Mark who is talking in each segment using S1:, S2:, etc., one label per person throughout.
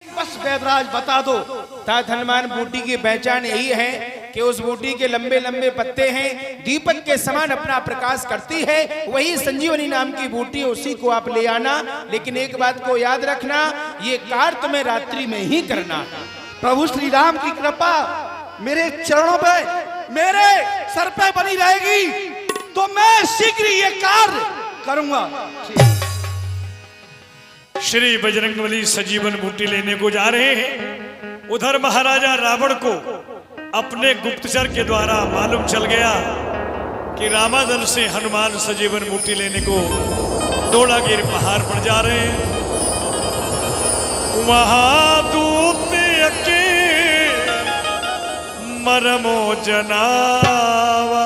S1: बस वैदराज बता दो। तात हनुमान बूटी की पहचान यही है कि उस बूटी के लंबे लंबे पत्ते हैं, दीपक के समान अपना प्रकाश करती है। वही संजीवनी नाम की बूटी, उसी को आप ले आना। लेकिन एक बात को याद रखना, ये कार्य तुम्हें रात्रि में ही करना।
S2: प्रभु श्री राम की कृपा मेरे चरणों पे, मेरे सर पे बनी रहेगी तो मैं शीघ्र ये कार्य करूंगा।
S3: श्री बजरंगबली सजीवन बूटी लेने को जा रहे हैं। उधर महाराजा रावण को अपने गुप्तचर के द्वारा मालूम चल गया कि रामादल से हनुमान सजीवन बूटी लेने को दोड़ागिर पहाड़ पर जा रहे हैं। वहां दूत अके मरमो जनावा,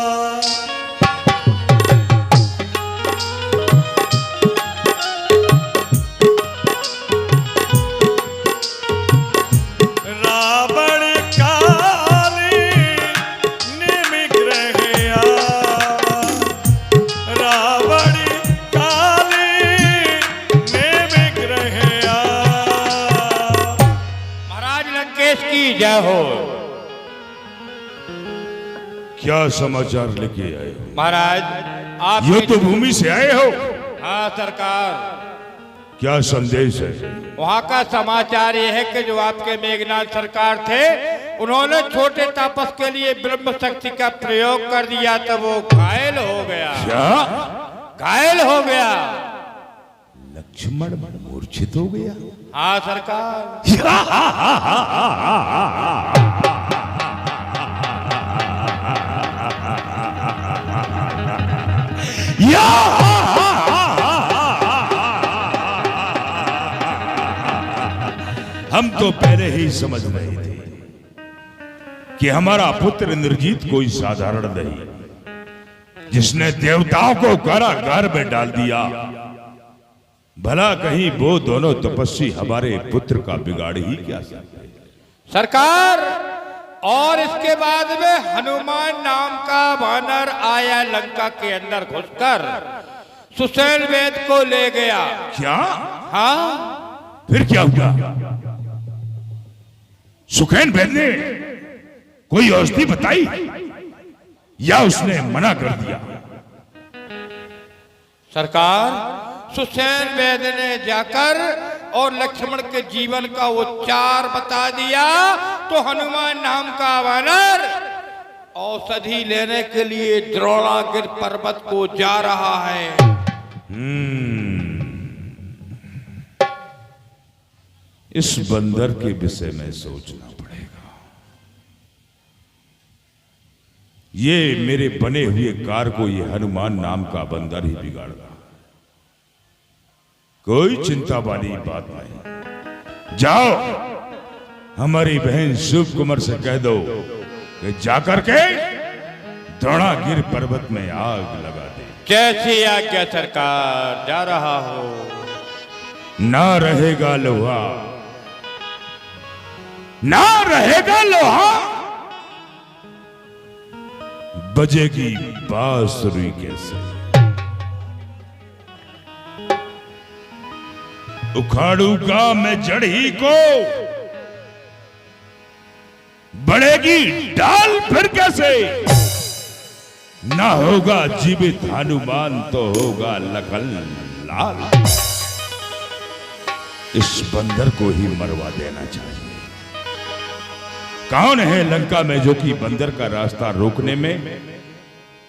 S4: हो।
S5: क्या समाचार लेके आए हो?
S4: महाराज आप
S5: युद्ध भूमि से आए हो?
S4: हाँ सरकार।
S5: क्या संदेश है?
S4: वहाँ का समाचार ये है कि जो आपके मेघनाथ सरकार थे, उन्होंने छोटे तापस के लिए ब्रह्म शक्ति का प्रयोग कर दिया तो वो घायल हो गया।
S5: क्या
S4: घायल हो गया?
S5: लक्ष्मण मूर्छित हो गया?
S4: हाँ सरकार।
S5: हम तो पहले ही समझ रहे थे कि हमारा पुत्र इंद्रजीत कोई साधारण नहीं, जिसने देवताओं को कारागार में डाल दिया। भला कहीं वो दोनों तपस्वी हमारे पुत्र का बिगाड़ ही क्या सकते?
S4: सरकार, और इसके बाद में हनुमान नाम का वानर आया, लंका के अंदर घुसकर सुसेन वेद को ले गया।
S5: क्या?
S4: हाँ।
S5: फिर क्या हुआ? सुखेन वेद ने कोई औषधि बताई या उसने मना कर दिया?
S4: सरकार, सुसेन वेद ने जाकर और लक्ष्मण के जीवन का उच्चार बता दिया तो हनुमान नाम का वानर औषधि लेने के लिए द्रोणागिर पर्वत को जा रहा है।
S5: इस बंदर के विषय में सोचना पड़ेगा। ये मेरे बने हुए कार को ये हनुमान नाम का बंदर ही बिगाड़गा। कोई चिंता वाली बात नहीं। जाओ, हमारी बहन शिव कुमार से कह दो कि जाकर के द्रोणागिर पर्वत में आग लगा दे।
S4: जैसी आज्ञा सरकार, जा रहा हो।
S5: ना रहेगा लोहा, ना रहेगा लोहा, बजेगी बांसुरी कैसे? उखाड़ूगा मैं जड़ ही को, बढ़ेगी डाल फिर कैसे? ना होगा जीवित हनुमान तो होगा लखन लाल। इस बंदर को ही मरवा देना चाहिए। कौन है लंका में जो कि बंदर का रास्ता रोकने में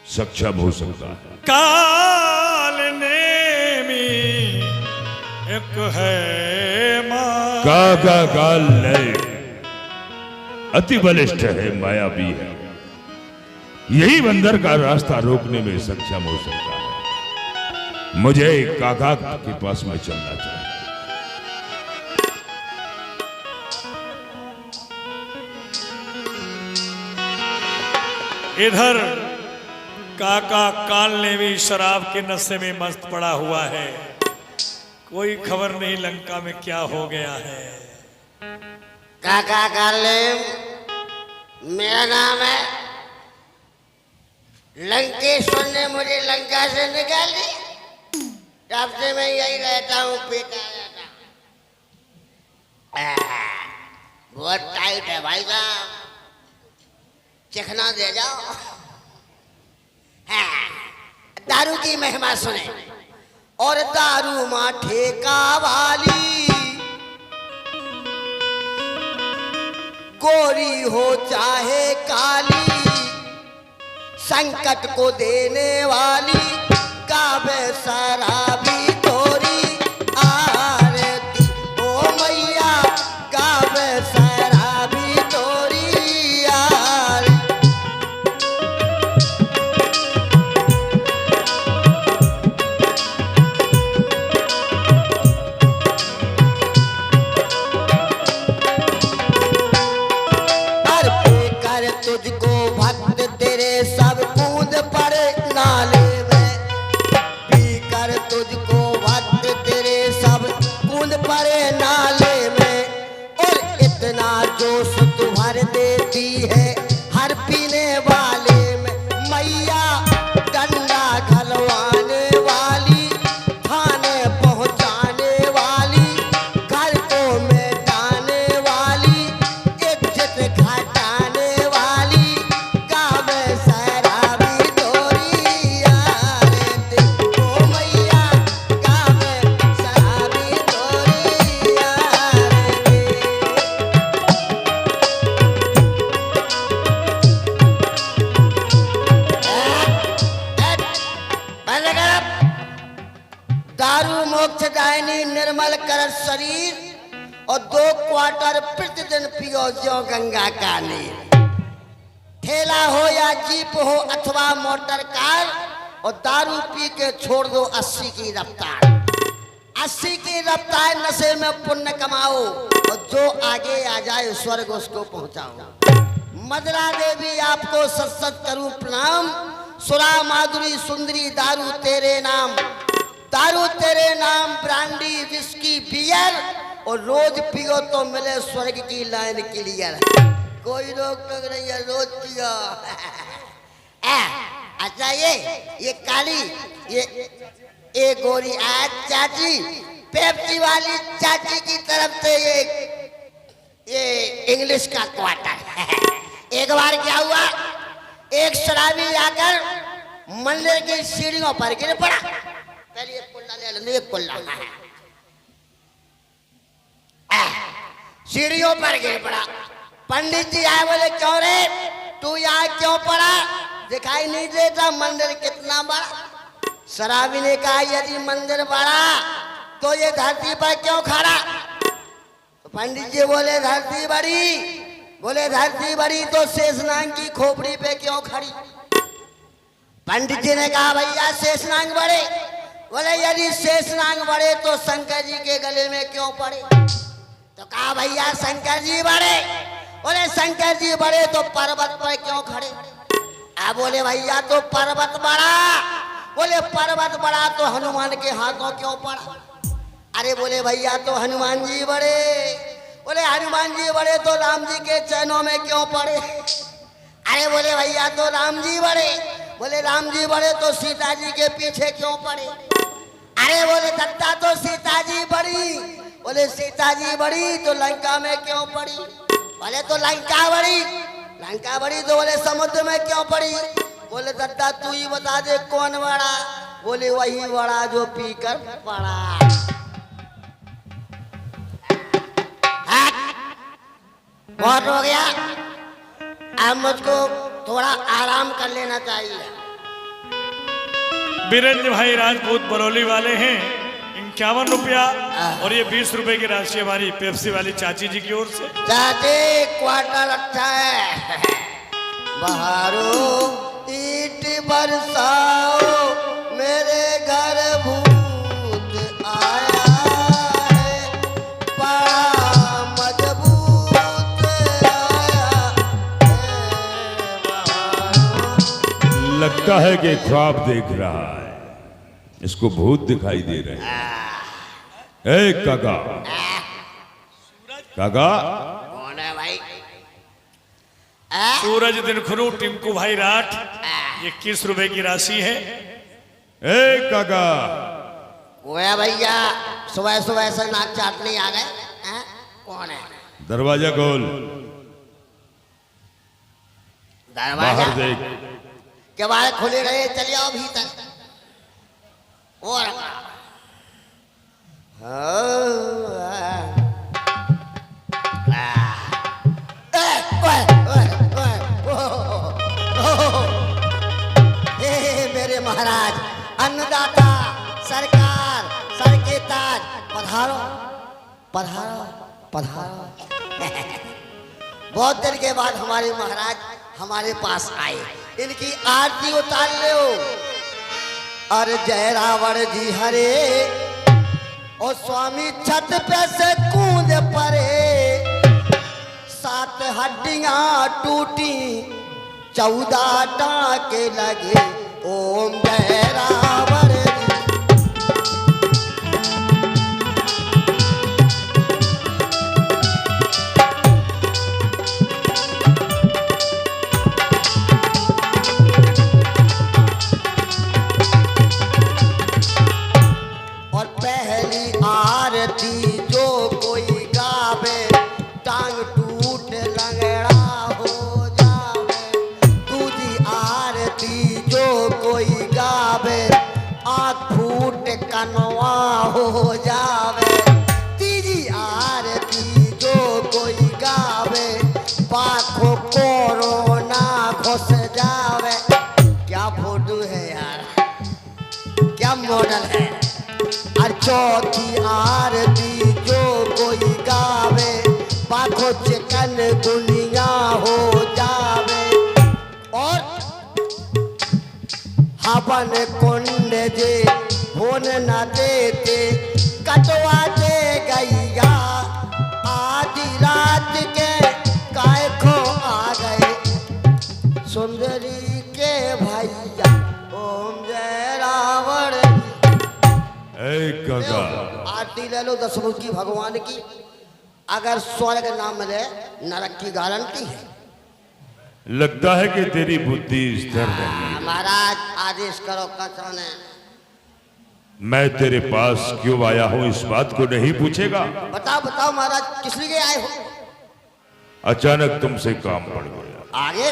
S5: सक्षम हो सकता है?
S3: काल नेमी एक है
S5: काल नहीं, अति बलिष्ठ है, मायावी है। यही बंदर का रास्ता रोकने में सक्षम हो सकता है। मुझे काका के पास में चलना चाहिए।
S3: इधर काका काल ने भी शराब के नशे में मस्त पड़ा हुआ है। कोई खबर नहीं लंका में क्या हो गया है।
S6: काका कालेम मेरा नाम है। लंकेश्वर ने मुझे लंका से निकाल दी, तब से मैं यही रहता हूँ, पीता रहता हूँ। बहुत टाइट है भाई साहब, चिकना दे जाओ। हाँ, दारू की महिमा सुने। और दारू माँ ठेका वाली, गोरी हो चाहे काली, संकट को देने वाली, गावे शराबी तोरी आरती। ओ मैया गावे शराबी तोरी आरती। अर्पे कर तुझको भक्त तेरे सब कूद पड़े नाले में, पी कर तुझको भक्त तेरे सब कूद पड़े नाले में। और इतना जोश तू भर देती है हर पीने वाले में। मैया डंडा घलवाने वाली, थाने पहुंचाने वाली, घर को मिटाने वाली, इज्जत घटाने वाली, गावे शराबी तोरी आरती। ओ मैया गावे शराबी तोरी आरती। बंद कर। दारू मोक्षदायिनी निर्मल कर शरीर, और 2 क्वार्टर प्रतिदिन पियो जो गंगा का नीर। ठेला हो या जीप हो अथवा मोटर कार, और दारू पी के छोड़ दो 80 की रफ्तार। 80 की रफ्तार नशे में पुण्य कमाओ, और जो आगे आ जाए स्वर्ग उसको पहुंचाओ। मदरा देवी आपको सत सत करूं प्रणाम। सुरा माधुरी सुंदरी दारू तेरे नाम, दारू तेरे नाम, ब्रांडी विस्की बियर, और रोज पियो तो मिले स्वर्ग की लाइन क्लियर। कोई रोक टोक नहीं है, रोज पियो। अच्छा ये काली, ये गोरी आज चाची, पेप्सी वाली चाची की तरफ से ये इंग्लिश का क्वार्टर। एक बार क्या हुआ, एक शराबी आकर मंदिर की सीढ़ियों पर गिर पड़ा। पहले एक कुल्ला ले लो, एक कुल्ला। सीढ़ियों पर गिर पड़ा। पंडित जी आए, बोले क्यों रे तू यहाँ क्यों पड़ा, दिखाई नहीं देता मंदिर कितना बड़ा। शराबी ने कहा यदि मंदिर बड़ा तो ये धरती पर क्यों खड़ा। तो पंडित जी बोले धरती बड़ी, बोले धरती बड़ी तो शेषनाग की खोपड़ी पे क्यों खड़ी। पंडित जी ने कहा भैया शेषनाग बड़े, बोले यदि शेषनाग बड़े तो शंकर जी के गले में क्यों पड़े। तो कहा भैया शंकर जी बड़े, बोले शंकर जी बड़े तो पर्वत पर क्यों खड़े। बोले भैया तो पर्वत बड़ा, बोले पर्वत बड़ा तो हनुमान के हाथों क्यों पड़ा। अरे बोले भैया तो हनुमान जी बड़े, बोले हनुमान जी बड़े तो राम जी के चरणों में क्यों पड़े। अरे बोले भैया तो राम जी बड़े, बोले राम जी बड़े तो सीता जी के पीछे क्यों पड़े। अरे बोले दत्ता तो सीता जी बड़ी, बोले सीता जी बड़ी तो लंका में क्यों पड़ी। बोले तो लंका बड़ी, लंका बड़ी तो बोले समुद्र में क्यों पड़ी। बोले दत्ता तू ही बता दे कौन बड़ा। बोले वही बड़ा जो पीकर पड़ा। बहुत हो गया, अब मुझको थोड़ा आराम कर लेना चाहिए।
S3: बीरेंद्र भाई राजपूत बरौली वाले हैं, 51 रुपया, और ये 20 रुपए की राशि हमारी पेप्सी वाली चाची जी की ओर से।
S6: चाची क्वार्टर अच्छा है। बहारो ईट बरसाओ, मेरे घर भूत आया है, बड़ा मजबूत आया है।
S5: लगता है कि ख्वाब देख रहा है, इसको भूत दिखाई दे रहे हैं। ए काका, काका
S6: कौन है भाई।
S3: सूरज दिनखुरू टिंकू भाई राठ, 21 रुपए की राशि है।
S5: ए काका,
S6: वो है भैया, सुबह सुबह से नाक चाटने आ गए। कौन है।
S5: दरवाजा खोल,
S6: दरवाजा
S5: बाहर देख।
S6: केवाड़ खुले रहे, चले आओ भीतर। और मेरे महाराज, अन्नदाता, सरकार, सर के ताज, पधारो पधारो पधारो। बहुत देर के बाद हमारे महाराज हमारे पास आए, इनकी आरती उतार लो। अरे जय रावण जी हरे, और स्वामी छत पे से कूद पड़े। 7 हड्डियां टूटी, 14 टाके लगे। ओम जय रावण जी। और पहली आरती जो कोई गावे, टांग टूट लंगड़ा हो जावे। दूजी आरती जो कोई गावे, आँख फूट कनवा हो जावे। तीजी आरती जो कोई गावे, पाखों कोरोना घुस जावे। क्या फोटो है यार, क्या मॉडल है। और चौथी आरती जो कोई गावे, पाखों चिकन गुनिया हो जावे। और हवन कुंड जे होन न देते, कटवा दे गैया। आधी रात के काय खो आ गए, सुंदरी के भैया। ओम जय रावण।
S5: काका,
S6: आरती ले लो 10 मुख की भगवान की। अगर स्वर्ग ना मिले, नरक की गारंटी है।
S5: लगता है कि तेरी बुद्धि स्थिर नहीं।
S6: महाराज आदेश करो, कौन है?
S5: मैं तेरे पास क्यों आया हूं इस बात को नहीं पूछेगा?
S6: बताओ बताओ महाराज, किस लिए आए हो?
S5: अचानक तुमसे काम पड़ गया।
S6: आगे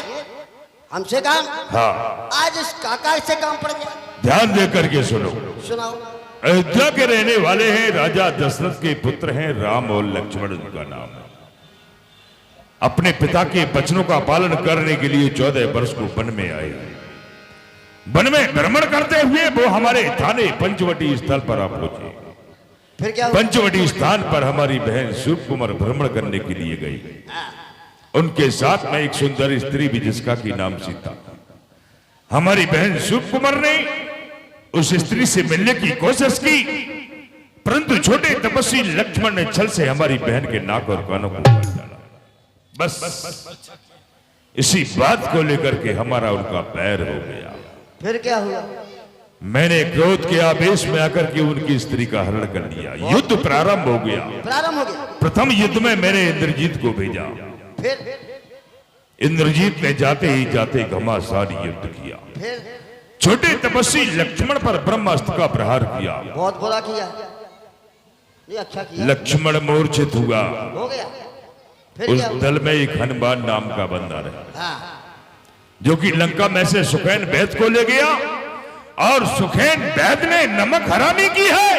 S6: हमसे काम?
S5: हाँ,
S6: आज इस काका से काम पड़ गया।
S5: ध्यान दे करके सुनो।
S6: सुनाओ।
S5: अयोध्या के रहने वाले हैं, राजा दशरथ के पुत्र हैं राम और लक्ष्मण, उनका नाम है। अपने पिता के वचनों का पालन करने के लिए 14 वर्ष को वन में आए। वन में भ्रमण करते हुए वो हमारे थाने पंचवटी स्थल पर आ पहुंचे।
S6: फिर क्या हुआ?
S5: पंचवटी स्थान पर हमारी बहन सुकुमार भ्रमण करने के लिए गई। उनके साथ में एक सुंदर स्त्री भी, जिसका की नाम सीता। हमारी बहन सुकुमार ने उस स्त्री से मिलने की कोशिश की, परंतु छोटे तपस्वी लक्ष्मण ने छल से हमारी बहन के नाक और कानों को काट डाला। बस इसी बात को लेकर के हमारा उनका पैर हो गया।
S6: फिर क्या हुआ?
S5: मैंने क्रोध के आवेश में आकर के उनकी स्त्री का हरण कर लिया। युद्ध प्रारंभ हो गया।
S6: प्रारंभ हो गया।
S5: प्रथम युद्ध में मैंने इंद्रजीत को भेजा।
S6: फिर
S5: इंद्रजीत ने जाते ही जाते घमासान युद्ध किया।
S6: फिर
S5: छोटे तपस्वी लक्ष्मण पर ब्रह्मास्त्र का प्रहार किया।
S6: बहुत बुरा किया, ये अच्छा किया।
S5: लक्ष्मण मूर्छित हुआ।
S6: हो गया। फिर
S5: उस
S6: क्या हुआ?
S5: दल में एक हनुमान नाम का बंदा रहा,
S6: हाँ।
S5: जो कि लंका में से सुखैन वैद्य को ले गया, और सुखैन वैद्य ने नमक हरामी की है।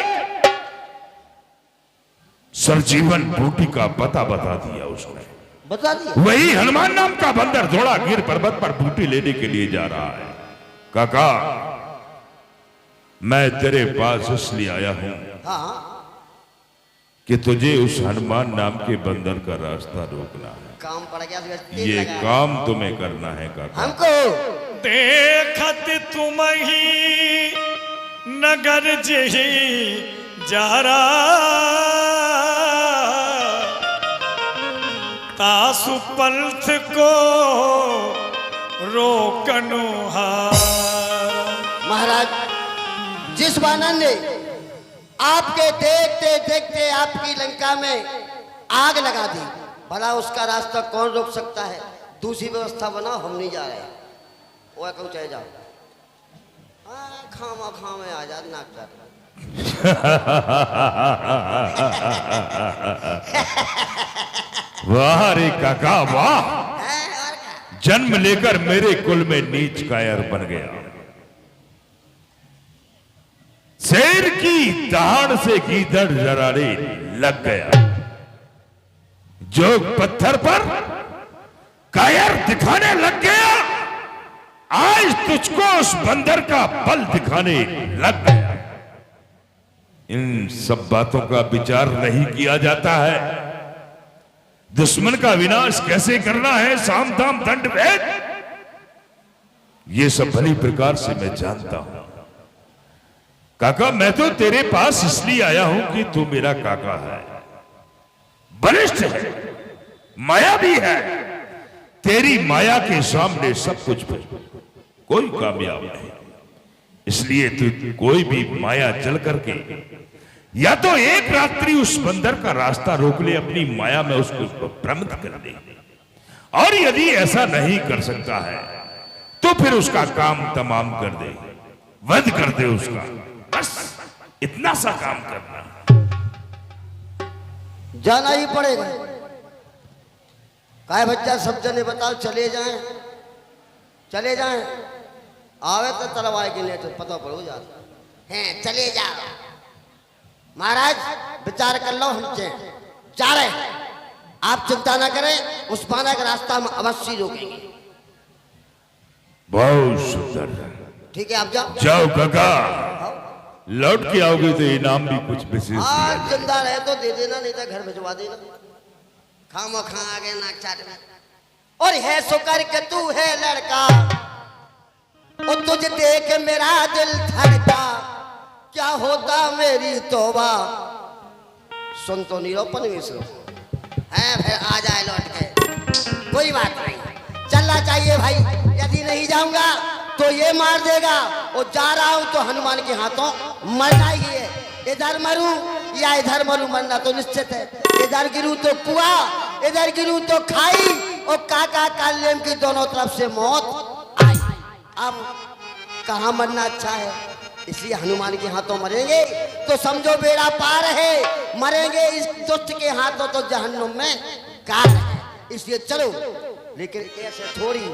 S5: सरजीवन बूटी का पता बता दिया उसने।
S6: बता दिया।
S5: वही हनुमान नाम का बंदर घोड़ा गिर पर्वत पर बूटी लेने के लिए जा रहा है। काका, मैं तेरे पास इसलिए आया हूं
S6: हाँ।
S5: कि तुझे उस हनुमान नाम के बंदर का रास्ता रोकना है।
S6: काम पड़ गया।
S5: ये काम तुम्हें करना है काका।
S6: हमको
S3: देखत तुम ही नगर जही जारा, तासु पंथ को रोकनो हारा।
S6: महाराज, जिस वानर ने आपके देखते देखते आपकी लंका में आग लगा दी, भला उसका रास्ता कौन रोक सकता है? दूसरी व्यवस्था बनाओ, हम नहीं जा रहे। वो कहूँ चाहे जाओ। खामा खामे आजाद नाक कर।
S5: वाह रे काका वाह,
S6: है और क्या?
S5: जन्म लेकर मेरे कुल में नीच कायर बन गया। शेर की दहाड़ से गीदड़ जरारे लग गया। जोग पत्थर पर कायर दिखाने लग गया, आज तुझको उस बंदर का बल दिखाने लग गया। इन सब बातों का विचार नहीं किया जाता है। दुश्मन का विनाश कैसे करना है, साम दाम दंड भेद, ये सब भली प्रकार से मैं जानता हूं। काका मैं तो तेरे पास इसलिए आया हूं कि तू मेरा काका है, बलिष्ठ है, माया भी है। तेरी माया के सामने सब कुछ कोई कामयाब नहीं, इसलिए तू कोई भी माया चल करके या तो एक रात्रि उस बंदर का रास्ता रोक ले, अपनी माया में उसको भ्रमित कर दे, और यदि ऐसा नहीं कर सकता है तो फिर उसका काम तमाम कर दे, वध कर दे उसका, बस इतना सा काम करना।
S6: जाना ही पड़ेगा। काय बच्चा सब जने बताओ, चले जाएं, चले जाएं। आवे तो तलवार के लिए तो पता पड़ो जाता है, चले जाओ। महाराज विचार कर लो, हम जा रहे हैं, आप चिंता ना करें, उस पाना का रास्ता हम अवश्य रोकेंगे।
S5: बहुत सुंदर,
S6: ठीक है आप जाओ।
S5: जाओ काका, लौट के आओगे तो इनाम भी कुछ विशेष दिया
S6: हाँ जिंदा रहे तो दे देना, नहीं तो घर भिजवा देना। खामो खा आ गए नाक चाट में। और है शुक्र के तू है लड़का, और तुझे देख मेरा दिल धड़का, क्या होता मेरी तौबा। सुन तो नहीं रो परमेश्वर है, फिर आ जाए लौट के, कोई बात नहीं, चलना चाहिए भाई। यदि नहीं जाऊंगा तो ये मार देगा, और जा रहा हूं तो हनुमान के हाथों मरना ही है। इधर मरूं या इधर मरूं, मरना तो निश्चित है। इधर गिरूं तो कुआ, इधर गिरूं तो खाई, और काका कालेम की दोनों तरफ से मौत आई। अब कहाँ मरना अच्छा है, इसलिए हनुमान के हाथों मरेंगे तो समझो बेड़ा पार है, मरेंगे इस दुष्ट के हाथों तो जहन्नुम में कार है। इसलिए चलो, लेकिन ऐसे थोड़ी,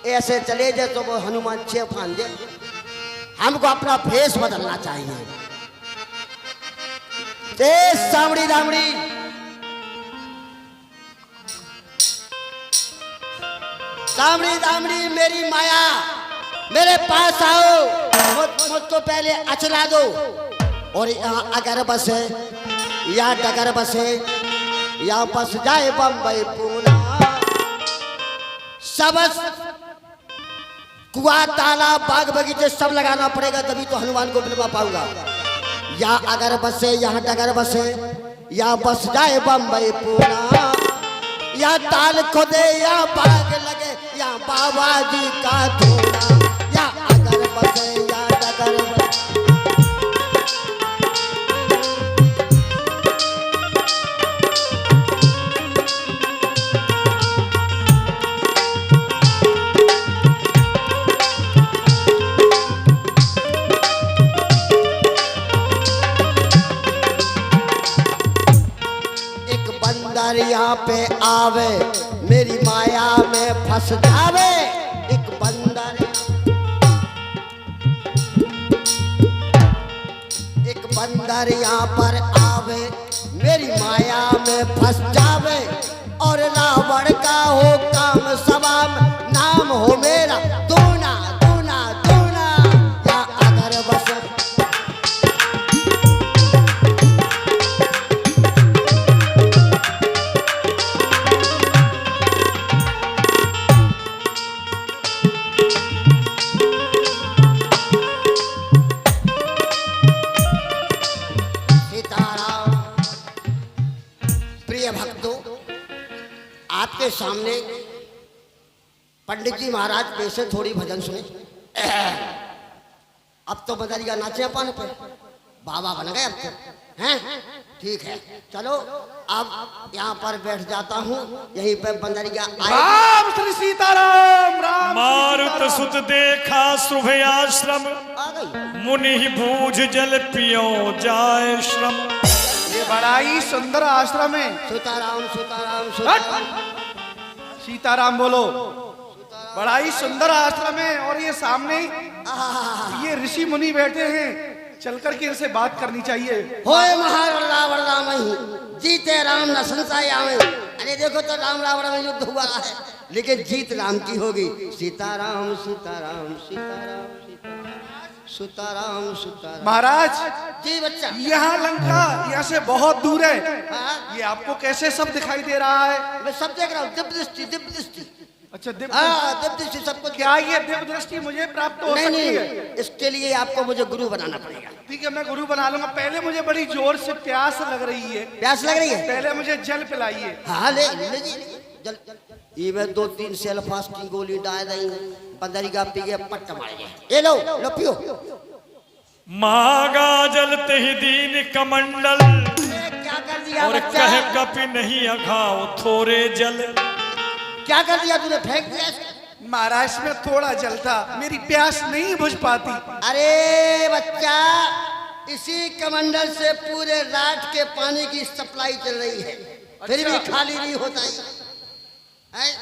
S6: ऐसे चले जाए तो वो हनुमान छे फान दे। हमको अपना फेस बदलना चाहिए। सामड़ी दामड़ी, सामड़ी दामड़ी मेरी माया, मेरे पास आओ, मुझको पहले अचला दो। और यहाँ अगर बसे या डगर बसे या बस जाए बम्बई पूना, सब कुआ तालाब बाग बगीचे सब लगाना पड़ेगा, तभी तो हनुमान को मिलवा पाऊंगा। या अगर बसे यहाँ डगर बसे या बस जाए बम्बई पूना, या ताल खोदे या बाग लगे या बाबा जी का धोना, या अगर बसे या डगर बसे। यहाँ पे आवे मेरी माया में फंस जावे। एक बंदर यहाँ पर आवे मेरी माया में फंस जावे, और रावण का हो काम सभा में नाम हो मेरा दूना दूना दूना। या अगर बस आपके सामने पंडित जी महाराज पे से थोड़ी भजन सुने। अब तो बदलिया नाचे अपन पे, बाबा बन गए अब तो, हैं? ठीक है, चलो अब यहाँ पर बैठ जाता हूँ, यहीं पे बंदरिया
S2: राम श्री सीताराम। राम
S3: मारुत सुत देखा शुभ आश्रम,
S6: आ गई।
S3: मुनि बूझ जल पियो जाय श्रम।
S6: ये
S2: बड़ा ही सुंदर आश्रम है।
S6: सीताराम सीताराम सीताराम
S2: सीताराम बोलो। बड़ा ही सुंदर आश्रम है और ये सामने ये ऋषि मुनि बैठे हैं, चल करके इनसे बात करनी चाहिए।
S6: होए महाराणा वरदाम जीते राम न संशय आवे। अरे देखो तो राम रावण में युद्ध हुआ है, लेकिन जीत राम की होगी। सीताराम सीताराम सीताराम सीताराम सीताराम।
S2: महाराज
S6: जी बच्चा।
S2: यहाँ लंका यहाँ से बहुत दूर है,
S6: हाँ?
S2: ये आपको कैसे सब दिखाई दे रहा है?
S6: मैं सब देख रहा हूँ, दिव्य दृष्टि दिव्य दृष्टि।
S2: अच्छा दिव्य
S6: हाँ दिव्य दृष्टि सब कुछ।
S2: क्या ये दिव्य दृष्टि मुझे प्राप्त हो
S6: नहीं
S2: सकती
S6: नहीं,
S2: है?
S6: इसके लिए आपको मुझे गुरु बनाना पड़ेगा।
S2: ठीक है, मैं गुरु बना लूंगा। पहले मुझे बड़ी जोर से प्यास लग रही है,
S6: प्यास लग रही है?
S2: पहले मुझे जल पिलाइए।
S6: हाँ ले ले जी जल। ये मैं 2-3 सेल फास्ट की गोली डाल रही हूँ, 15 का पी के पट्ट मार गया। ये लो लो पियो।
S3: मांगा जलते ही दीन कमंडल,
S6: क्या कर दिया
S3: और
S6: बच्चा?
S3: कह कपि नहीं अघाओ थोड़े जल।
S6: क्या कर दिया तूने? फेंक दिया?
S2: महाराज में थोड़ा जल था, मेरी प्यास नहीं बुझ पाती।
S6: अरे बच्चा, इसी कमंडल से पूरे रात के पानी की सप्लाई चल रही है, फिर भी खाली नहीं होता है।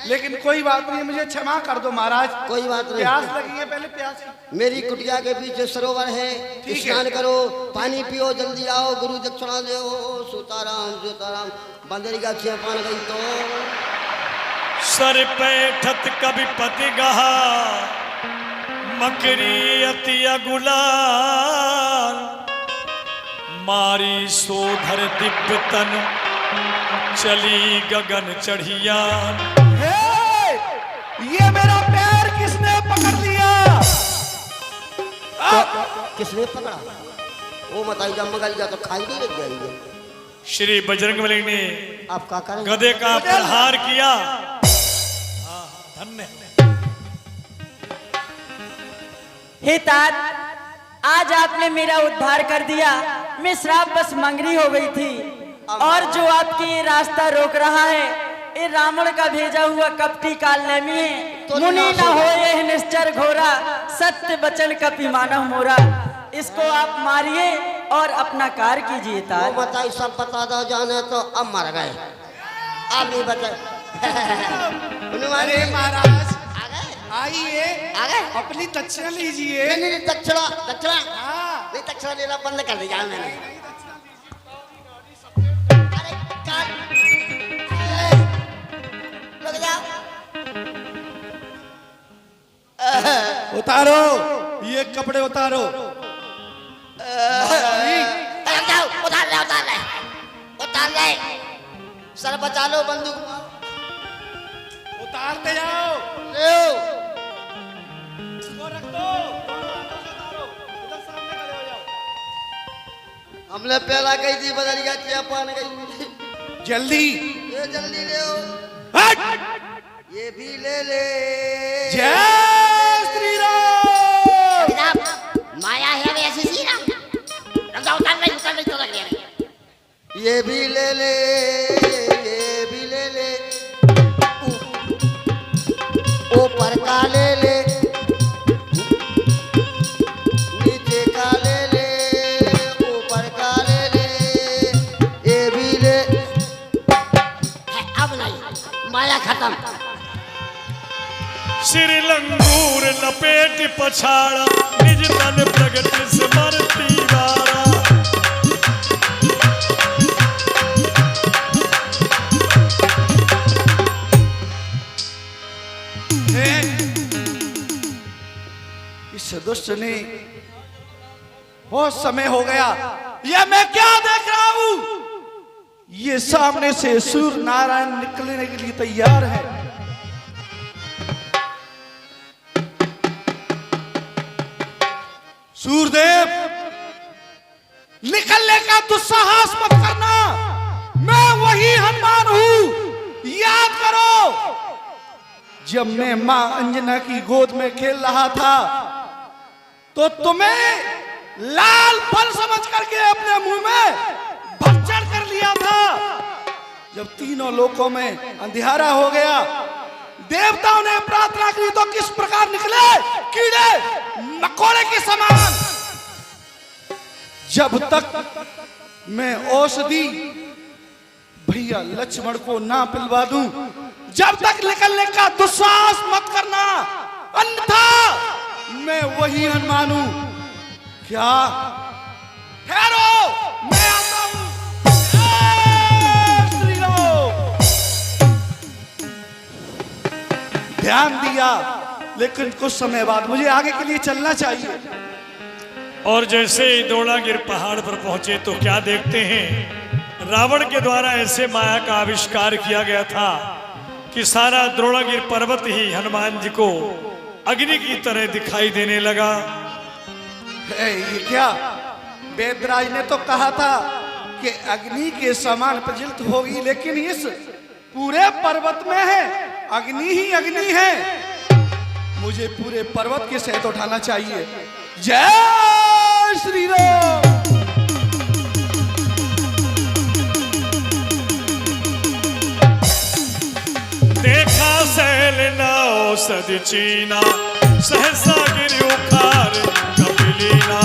S2: लेकिन कोई बात नहीं, मुझे क्षमा कर दो महाराज।
S6: कोई बात नहीं।
S2: प्यास लगी है, पहले प्यास।
S6: मेरी कुटिया के पीछे सरोवर है,
S2: ठीक है।
S6: स्नान करो, पानी पियो, जल्दी आओ, गुरु दक्षिणा दो। सीताराम सीताराम। बंदरी का पान गई तो
S3: सर पैठत कभी पति गहा, मकरी अति अगुलाल। मारी सोधर दिव्य तन, चली गगन चढ़िया।
S2: ये मेरा पैर किसने पकड़ लिया?
S6: किसने पकड़ा? वो बताइएगा, मगलिया तो खाई नहीं लग जाएगी।
S3: श्री बजरंगबली ने
S6: आप क्या करें?
S3: गधे का प्रहार किया। धन्य।
S7: हे तात, आज आपने मेरा उद्धार कर दिया। मैं श्राप बस मंगरी हो गई थी, और जो आपके ये रास्ता रोक रहा है, ये रावण का भेजा हुआ कपटी कालनेमी है। मुनि न होए निश्चर घोरा, सत्य बचन कपि मानव मोरा। इसको आप मारिए और अपना कार्य कीजिए
S6: वो
S7: तात।
S6: बताइए, सब बता दो जाने तो अब मर गए। अब नहीं बता। हनुमान
S2: अरे
S6: जी,
S2: महाराज
S6: आ गए?
S2: आइए,
S6: आ गए?
S2: अपनी दक्षिणा लीजिए।
S6: नहीं नहीं, दक्षिणा दक्षिणा
S2: हाँ।
S6: नहीं, दक्षिणा लेना बंद कर दिया मैंने। अरे काट, रुक जाओ।
S2: उतारो ये कपड़े, उतारो।
S6: रुक जाओ, उतार ले उतार ले उतार ले। सर बचा लो, बंदूक
S2: उतारते जाओ।
S6: लो।
S2: इसको रख दो, दोनों हाथों से उतारो। इधर सामने खड़े हो जाओ।
S6: हमने पहला गई थी, बदल गया, चिया पान गई।
S2: जल्दी।
S6: ये जल्दी ले आओ।
S2: हट।
S6: ये भी ले ले।
S2: जय श्री राम।
S6: माया है वैसी सी ना। उतार ले तो लग गया। ये भी ले ले, ये भी ले ले। ऊपर का ले ले, नीचे का ले ले, ऊपर का ले ले, ये भी ले। अब नहीं, माया खत्म।
S3: श्री लंगूर लपेट पछाड़ा, निज तन प्रगति से मरती वारा।
S2: इस दुष्ट ने, बहुत समय हो गया, ये मैं क्या देख रहा हूं? ये सामने से सूर्य नारायण निकलने के लिए तैयार है। सूर्यदेव, निकलने का दुस्साहस मत करना। मैं वही हनुमान हूं, याद करो। जब मैं मां अंजना की गोद में खेल रहा था, तो तुम्हें लाल फल समझ करके अपने मुंह में भक्षण कर लिया था। जब तीनों लोकों में अंधियारा हो गया, देवताओं ने प्रार्थना की तो किस प्रकार निकले कीड़े मकोड़े के समान। जब तक मैं औषधि भैया लक्ष्मण को ना पिलवा दूं, जब तक निकलने का दुस्साहस मत करना, अन्यथा मैं वही हनुमान हूं। क्या? ठहरो, मैं आता हूं। जय श्री राम। ध्यान दिया, लेकिन कुछ समय बाद मुझे आगे के लिए चलना चाहिए।
S3: और जैसे ही द्रोणागिर पहाड़ पर पहुंचे तो क्या देखते हैं, रावण के द्वारा ऐसे माया का आविष्कार किया गया था कि सारा द्रोणागिर पर्वत ही हनुमान जी को अग्नि की तरह दिखाई देने लगा।
S2: ये क्या? वेदराज ने तो कहा था कि अग्नि के समान प्रज्वलित होगी, लेकिन इस पूरे पर्वत में है अग्नि ही अग्नि है। मुझे पूरे पर्वत के सहित उठाना चाहिए। जय श्री राम।
S3: देखा सैल औषधि चीना, सहसा गिरि उखार कपिलीना।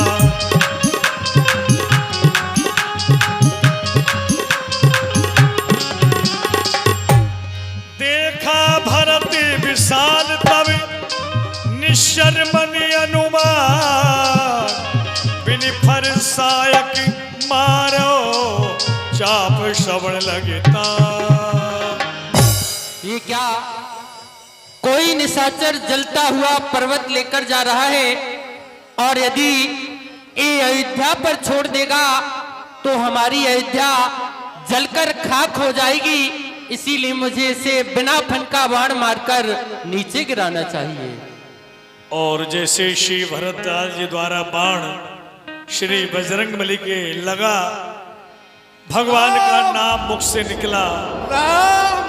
S3: देखा भरत विशाल तब निशर्मनि अनुमान, बिनि फरसायक मारो चाप श्रवण लगता।
S7: ये क्या? कोई निशाचर जलता हुआ पर्वत लेकर जा रहा है, और यदि ये अयोध्या पर छोड़ देगा तो हमारी अयोध्या जलकर खाक हो जाएगी। इसीलिए मुझे इसे बिना फनका बाण मारकर नीचे गिराना चाहिए।
S3: और जैसे श्री भरतदास जी द्वारा बाण श्री बजरंगबली के लगा, भगवान का नाम मुख से निकला,
S2: राम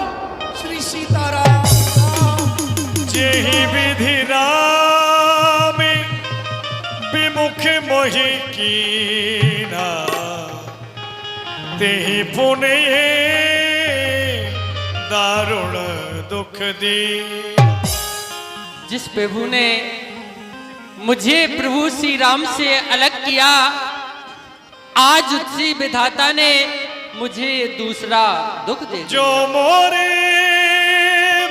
S2: श्री सीताराम।
S3: जेहि विधि राम विमुख मोहि कीना, तेहि पुण्य दारुण दुख दी।
S7: जिस प्रभु ने मुझे प्रभु श्री राम से अलग किया, आज उसी विधाता ने मुझे दूसरा दुख दे दिया।
S3: जो मोरे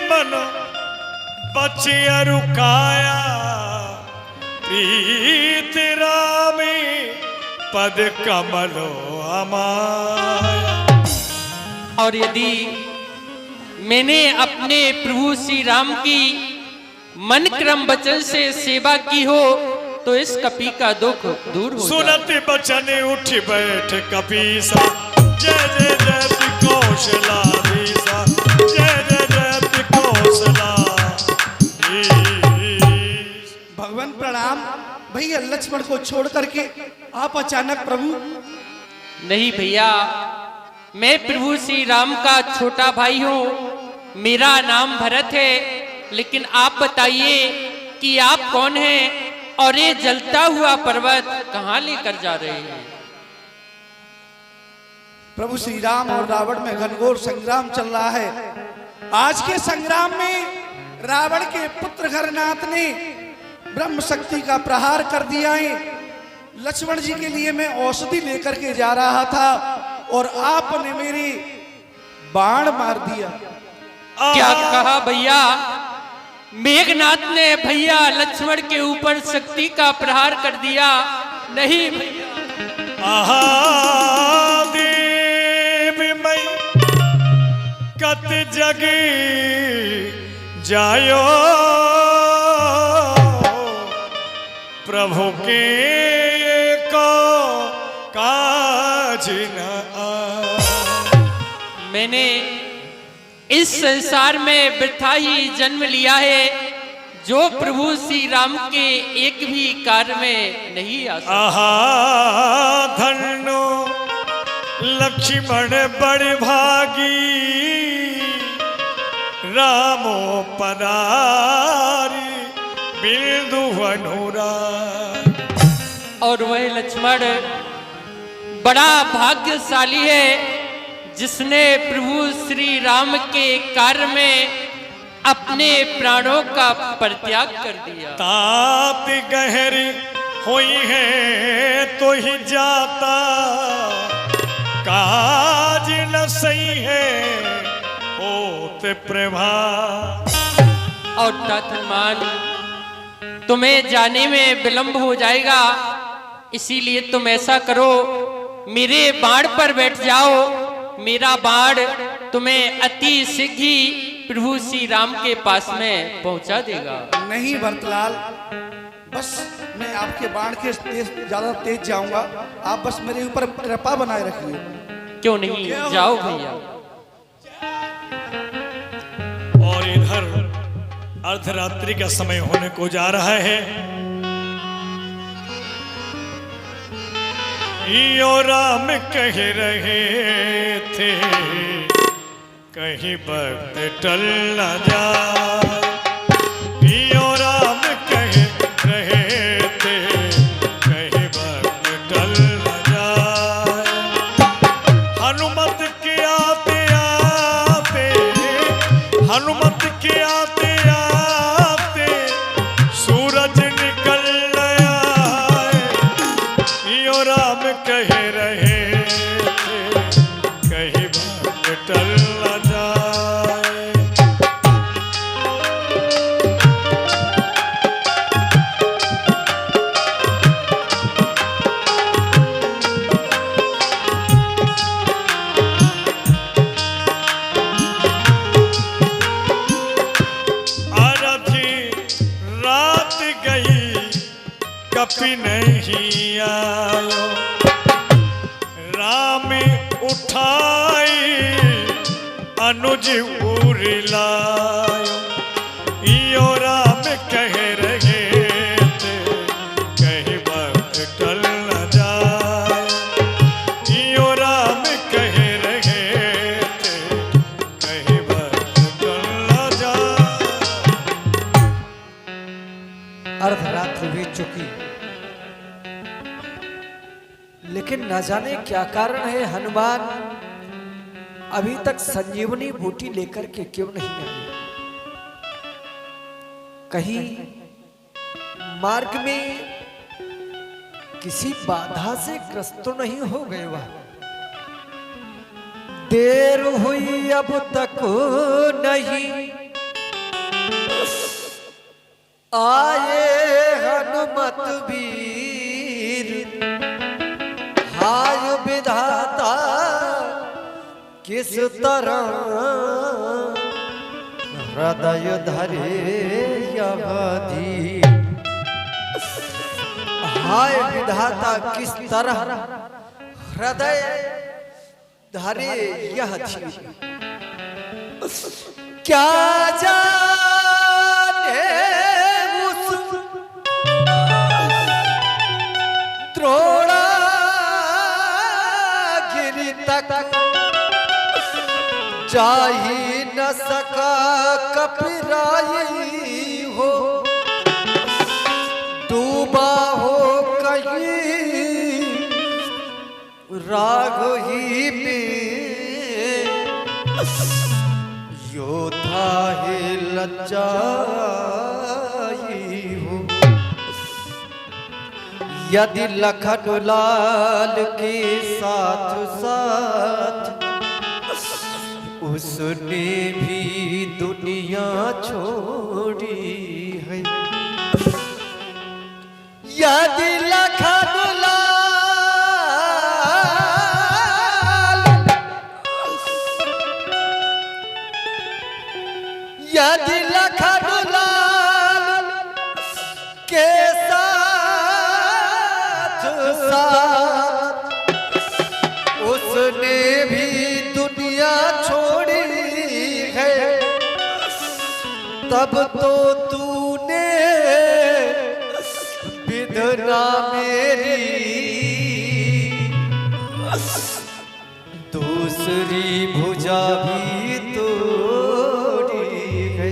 S3: मन बचिया रुकाया, प्रीत रामी पद कमलो अमाया।
S7: और यदि मैंने अपने प्रभु श्री राम की मन क्रम वचन से सेवा की हो तो इस कपी का दुख दूर हो।
S3: सुनत बचन उठ बैठ कपीसा, जय जय जयति कौशलाधीसा, जय जय जयति कौशला।
S2: भगवान प्रणाम। भैया लक्ष्मण को छोड़ करके आप अचानक प्रभु?
S7: नहीं भैया, मैं प्रभु श्री राम का छोटा भाई हूँ, मेरा नाम भरत है। लेकिन आप बताइए कि आप कौन हैं और ये जलता हुआ पर्वत कहाँ लेकर जा रहे हैं?
S2: प्रभु श्री राम और रावण में घनघोर संग्राम चल रहा है। आज के संग्राम में रावण के पुत्र घरनाथ ने ब्रह्म शक्ति का प्रहार कर दिया है। लक्ष्मण जी के लिए मैं औषधि लेकर के जा रहा था और आपने मेरी बाण मार दिया।
S7: क्या कहा भैया? मेघनाथ ने भैया लक्ष्मण के ऊपर शक्ति का प्रहार कर दिया? नहीं भैया।
S3: आहा देव मई कत जगी जायो, प्रभु के को काज न आ।
S7: मैंने इस संसार में वृथा ही जन्म लिया है, जो प्रभु श्री राम के एक भी कार्य में नहीं आ सकता।
S3: आहा धन्नो लक्ष्मण बड़ भागी, रामो पधारी बिंदु अनुराग।
S7: और वह लक्ष्मण बड़ा भाग्यशाली है जिसने प्रभु श्री राम के कार्य में अपने प्राणों का परित्याग कर दिया।
S3: ताप गहरी हुई है तो ही जाता, काज न सही है होते प्रभात।
S8: और तात हनुमान, तुम्हें जाने में विलंब हो जाएगा, इसीलिए तुम ऐसा करो, मेरे बाण पर बैठ जाओ। मेरा बाण तुम्हें अति शीघ्र ही प्रभु श्री राम के पास में पहुंचा देगा।
S2: नहीं भरतलाल, बस मैं आपके बाण के ज्यादा तेज जाऊंगा, आप बस मेरे ऊपर कृपा बनाए रखिए।
S8: क्यों नहीं, जाओ भैया।
S3: और इधर अर्धरात्रि का समय होने को जा रहा है। यो राम कह रहे थे कहीं वक्त टल न जाए। यो राम कह रहे थे कहीं वक्त टल न जाए। हनुमत के आते आते, हनुमत के आते आते सूरज निकल आए। यो राम कह रहे थे कहीं वक्त टल न जाए। आधी रात गई कभी नहीं आयो। राम उठाई अनुज उरी लायो। यो राम कह रहे थे कहीं वक्त टल न जाए। यो राम कह रहे थे कहीं वक्त टल न जाए।
S9: अर्धरात्रि बीत चुकी, लेकिन न जाने क्या कारण है हनुमान अभी तक संजीवनी बूटी लेकर के क्यों नहीं आए। कहीं मार्ग में किसी बाधा से ग्रस्त तो नहीं हो गए वह। देर हुई अब तक नहीं आए हनुमत वीर। हाय विधाता किस तरह हृदय धरे यवधि। हाय विधाता किस तरह हृदय धरे यह धीर। क्या जाने उस द्रोणा गिरी तक जा ही न सका कपिराई हो। डूबा हो कहीं राग ही में योद्धा ही लज्जाई हो। यदि लखन लाल के साथ साथ उसने भी दुनिया छोड़ी है। यदि लखन लाल, यदि लखन लाल के साथ साथ उसने भी दुनिया छोड़ी है। तब तो तूने विधना मेरी दूसरी भुजा भी तोड़ी है।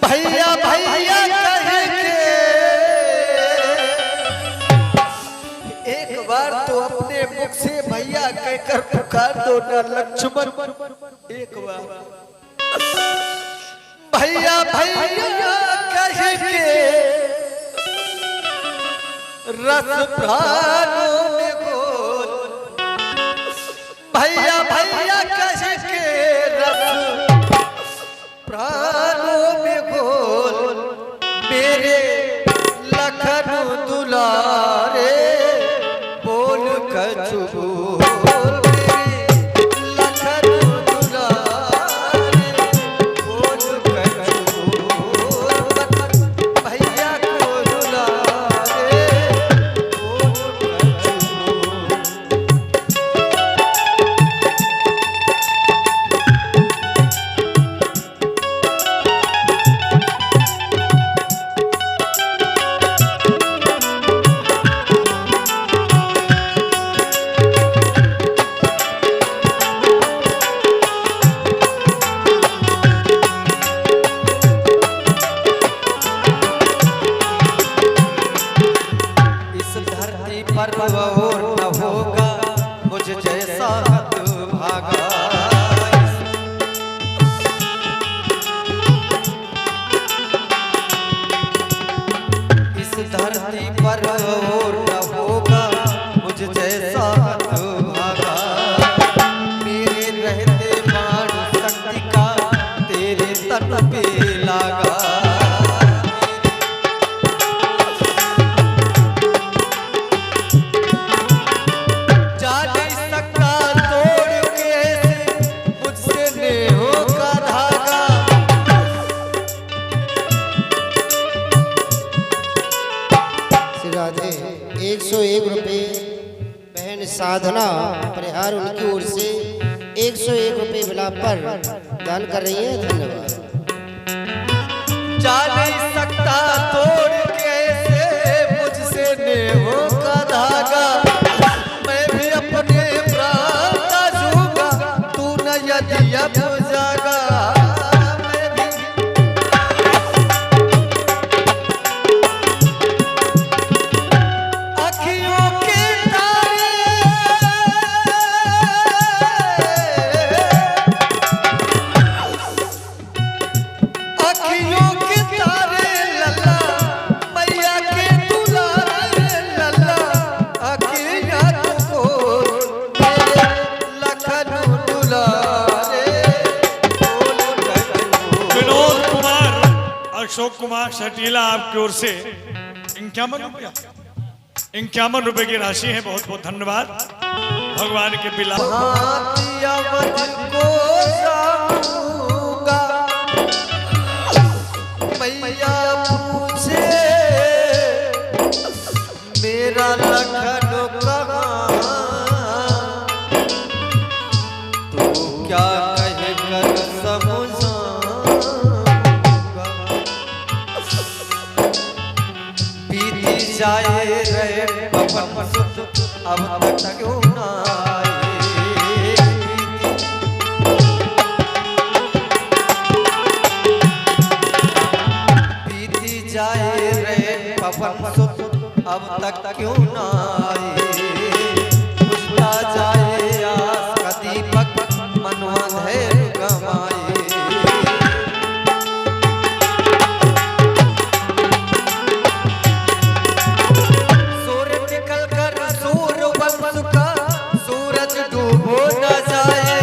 S9: भैया भैया कह के एक बार तो अपने मुख से भैया कहकर पुकार दो ना लक्ष्मण। एक बार भैया भैया कह के रस प्राणों में भैया भैया कह के रस प्राणों में घोल मेरे लखन दुलारे बोल कछु बोल मेरे लखन दुलारे बोल कछु बोल भैया को दुलारे बोल कछु बोल। इस धरती पर और न होगा मुझ जैसा हतभागा। इस धरती पर और न होगा मुझ जैसा हतभागा। मेरे रहते बाण शक्ति का तेरे तन पे लागा। जा नहीं सकता तोड़ के मुझसे नेहों का धागा।
S6: श्री राधे 101 रुपए बहन साधना परिहार उनकी ओर से 101 रुपए विलाप पर दान कर रही है। धन्यवाद।
S9: जा नहीं सकता तोड़ के मुझसे नेहों का धागा। मैं भी अपने प्राण दूंगा तू न यदि अब जागा। मैं भी अखियों के तारे अखियों के तारे लल्ला मैया के दुलारे लल्ला अखियाँ को मेरे लखन दुलारे बोल कछु।
S3: विनोद कुमार अशोक कुमार सटीला आपकी ओर से 51 रुपए की राशि है। बहुत बहुत धन्यवाद। भगवान के बिला
S9: हाथिया वध को जाऊंगा मैया पूछे मेरा लखन कहाँ। तू क्या कहकर समझाऊंगा। बीती जाए रहे पवन सुत अब तक क्यों ना आए। बीती जाए रे पवन सुत अब तक क्यों ना आए। बुझता जाए आस का दीपक मनवा धैर्य गवाए। सूर्य निकल कर सूर्य वंश का सूरज डूबो न जाए।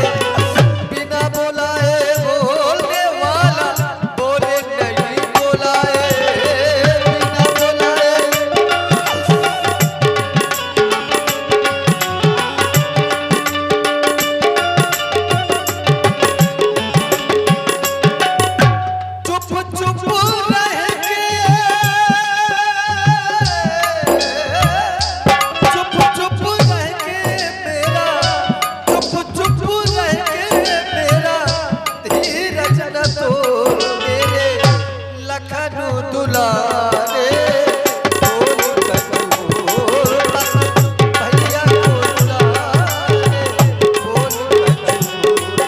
S9: बिना बुलाए बोलने वाला बोले नहीं बुलाए। बिना बुलाए चुप चुप रह के चुप चुप रह के मेरा चुप चुप रह के मेरा धीरज न तोड़ मेरे लखन दुलारे बोल कछु बोल भैया को दुलारे बोल कछु बोल।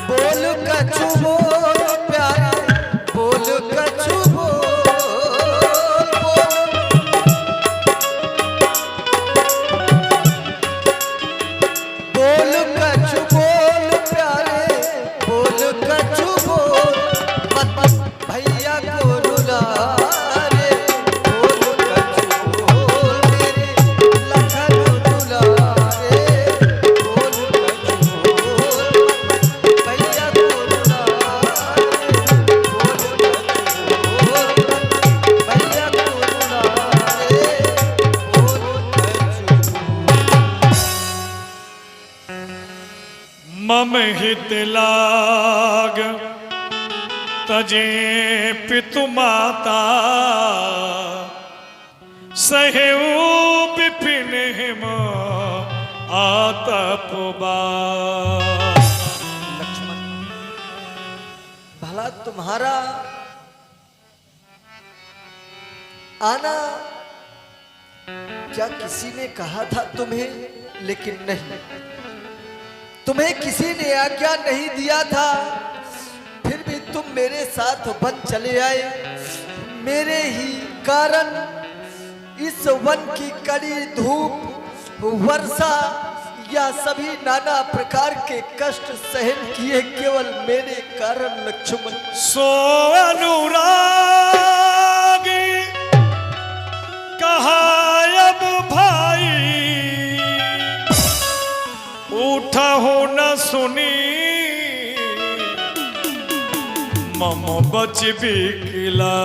S9: बोल कछु बोल प्यारे बोल कछु बोल बोल कछु बोल प्यारे बोल कछु बोल मत
S3: मम हित लाग तजे पितु माता सहेऊ विपिन हिम आतपबा।
S9: भला तुम्हारा आना क्या किसी ने कहा था तुम्हें? लेकिन नहीं, तुम्हें किसी ने आज्ञा नहीं दिया था, फिर भी तुम मेरे साथ वन चले आए। मेरे ही कारण इस वन की कड़ी धूप, वर्षा या सभी नाना प्रकार के कष्ट सहन किए केवल मेरे कारण लक्ष्मण।
S3: सो अनुरागी कहा अब भाई उठा हो न सुनी मम बच बिकला।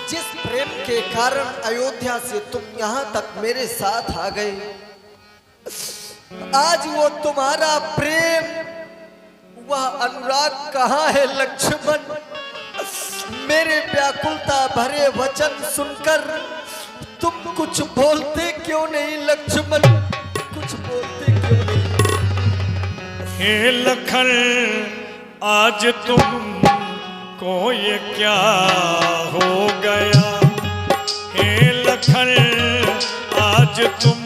S9: जिस प्रेम के कारण अयोध्या से तुम यहाँ तक मेरे साथ आ गए, आज वो तुम्हारा प्रेम, वह अनुराग कहाँ है लक्ष्मण? मेरे व्याकुलता भरे वचन सुनकर तुम कुछ बोलते क्यों नहीं लक्ष्मण? कुछ बोलते क्यों नहीं?
S3: हे लखन आज तुम को ये क्या हो गया? हे लखन आज तुम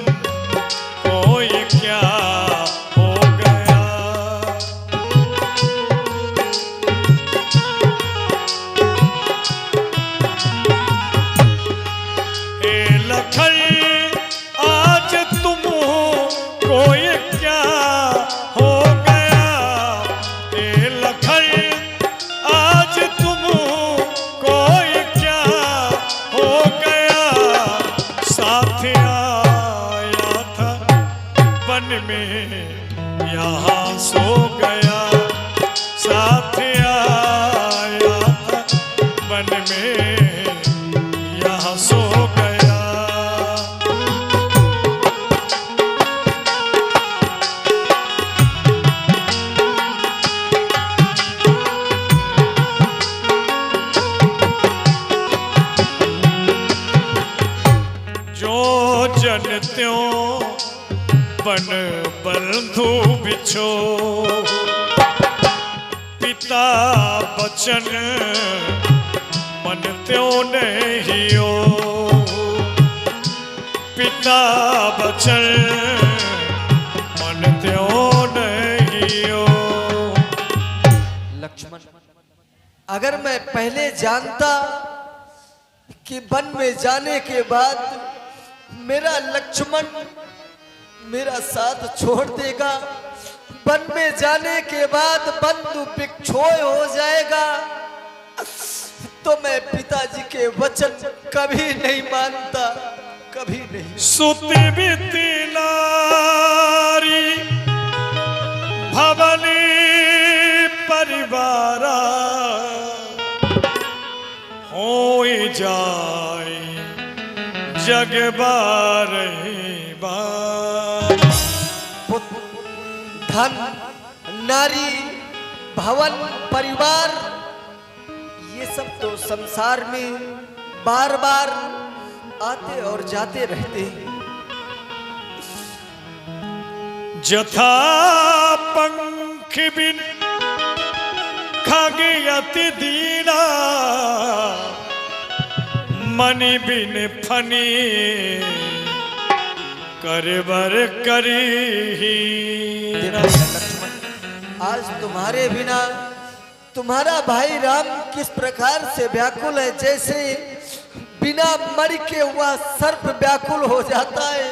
S3: को ये क्या हो गया? हे लखन आज तुम को ये क्या हो गया? हे लखन आज तुम को ये क्या हो गया? साथ आया था वन में यहाँ सो गया, साथ आया था वन में यहाँ सो गया। जो जन त्यों बन बंधु बिछो, पिता बचन मन त्यों नहीं हो। पिता बचन मन त्यों नहीं हो।
S9: लक्ष्मण, अगर मैं पहले जानता कि वन में जाने के बाद मेरा लक्ष्मण मेरा साथ छोड़ देगा, वन में जाने के बाद बंधु बिछोए हो जाएगा, तो मैं पिताजी के वचन कभी नहीं मानता, कभी नहीं।
S3: सुति बीती नारी भवनी परिवारा हो जाए जग बारही बार।
S9: धन, नारी, भवन, परिवार, ये सब तो संसार में बार बार आते और जाते रहते हैं।
S3: जथा पंख बिन खागे अति दीना, मणि बिन फनी करबर करी।
S9: आज तुम्हारे बिना तुम्हारा भाई राम किस प्रकार से व्याकुल है, जैसे बिना मणि के हुआ सर्प व्याकुल हो जाता है,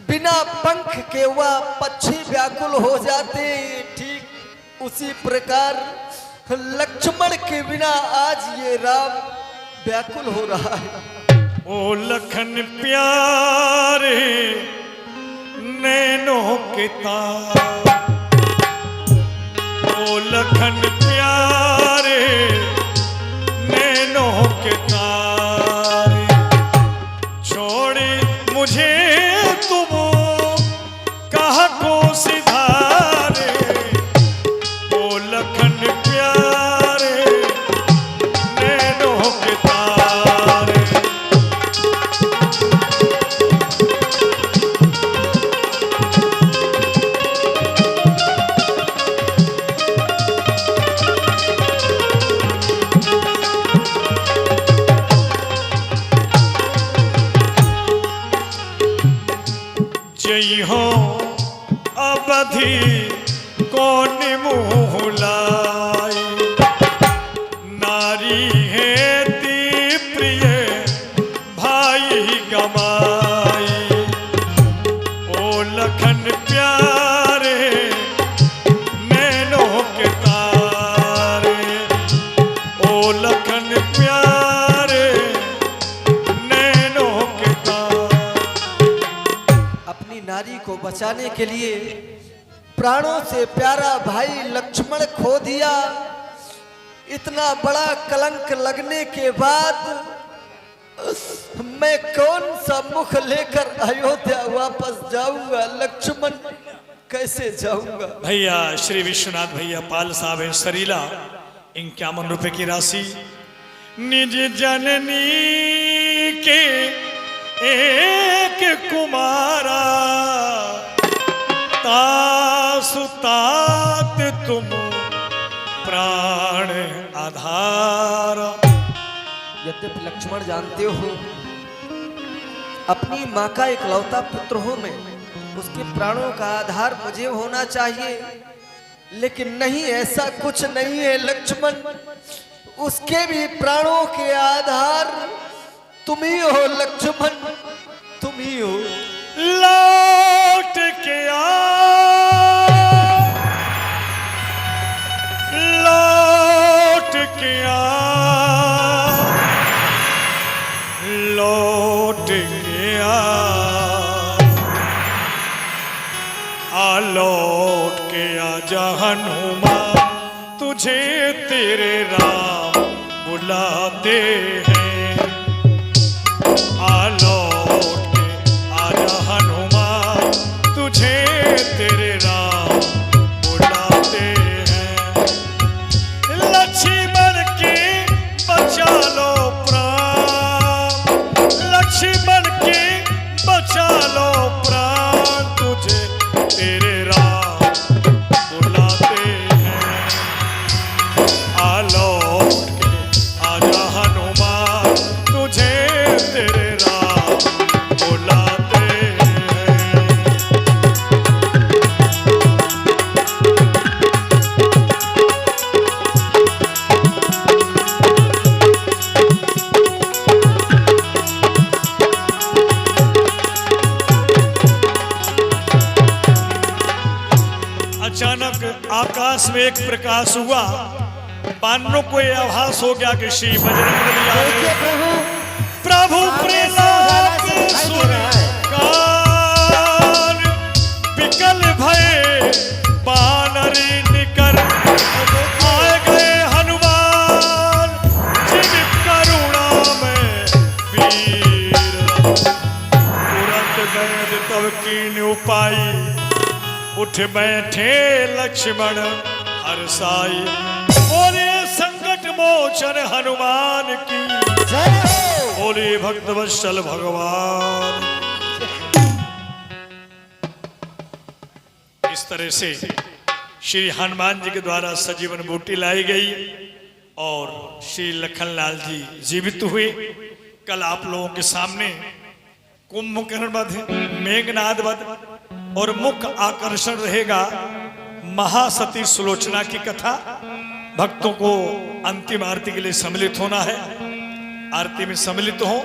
S9: बिना पंख के हुआ पक्षी व्याकुल हो जाते हैं, ठीक उसी प्रकार लक्ष्मण के बिना आज ये राम व्याकुल हो रहा है।
S3: ओ लखन प्यारे नैनों के तार, ओ लखन प्यारे नैनों के तारे, छोड़े मुझे तुम कहा को से
S9: बचाने के लिए प्राणों से प्यारा भाई लक्ष्मण खो दिया। इतना बड़ा कलंक लगने के बाद मैं कौन सा मुख लेकर अयोध्या वापस जाऊंगा? लक्ष्मण कैसे जाऊंगा?
S3: भैया श्री विश्वनाथ भैया पाल साहब है सरीला 51 रुपए की राशि। निज जननी के एक कुमारा तासुतात तुम प्राण आधार।
S9: यद्यपि लक्ष्मण जानते हो अपनी माँ का इकलौता पुत्र हूं मैं, उसके प्राणों का आधार मुझे होना चाहिए, लेकिन नहीं, ऐसा कुछ नहीं है लक्ष्मण। उसके भी प्राणों के आधार तुम ही हो लक्ष्मण, तुम ही हो।
S3: लौट के लौट के लौट के लौट के आजा हनुमान, तुझे तेरे राम बुलाते हैं। लौट के आजा हनुमान, तुझे तेरे राम बुलाते हैं। लक्ष्मण के बचा लो प्राण, लक्ष्मण के बचा लो प्राण, तुझे तेरे राम बुलाते हैं। लौट के आजा हनुमान, तुझे तेरे राम बुलाते हैं। अचानक आकाश में एक प्रकाश हुआ। बानरों को यह आभास हो गया कि श्री बजरंगबली आ गए। प्रभु प्रताप सुन कान, विकल भय बानरी निकर, आए गए हनुमान जिन करुणा में वीर। तुरंत वैद तब कीन उपाई, उठ बैठे लक्ष्मण हर्षाई। बोले संकट मोचन हनुमान की, बोले भक्त वत्सल भगवान। इस तरह से श्री हनुमान जी के द्वारा सजीवन बूटी लाई गई और श्री लखनलाल जी जीवित हुए। कल आप लोगों के सामने कुंभकर्ण वध, मेघनाद वध और मुख्य आकर्षण रहेगा महासती सुलोचना की कथा। भक्तों को अंतिम आरती के लिए सम्मिलित होना है। आरती में सम्मिलित हो।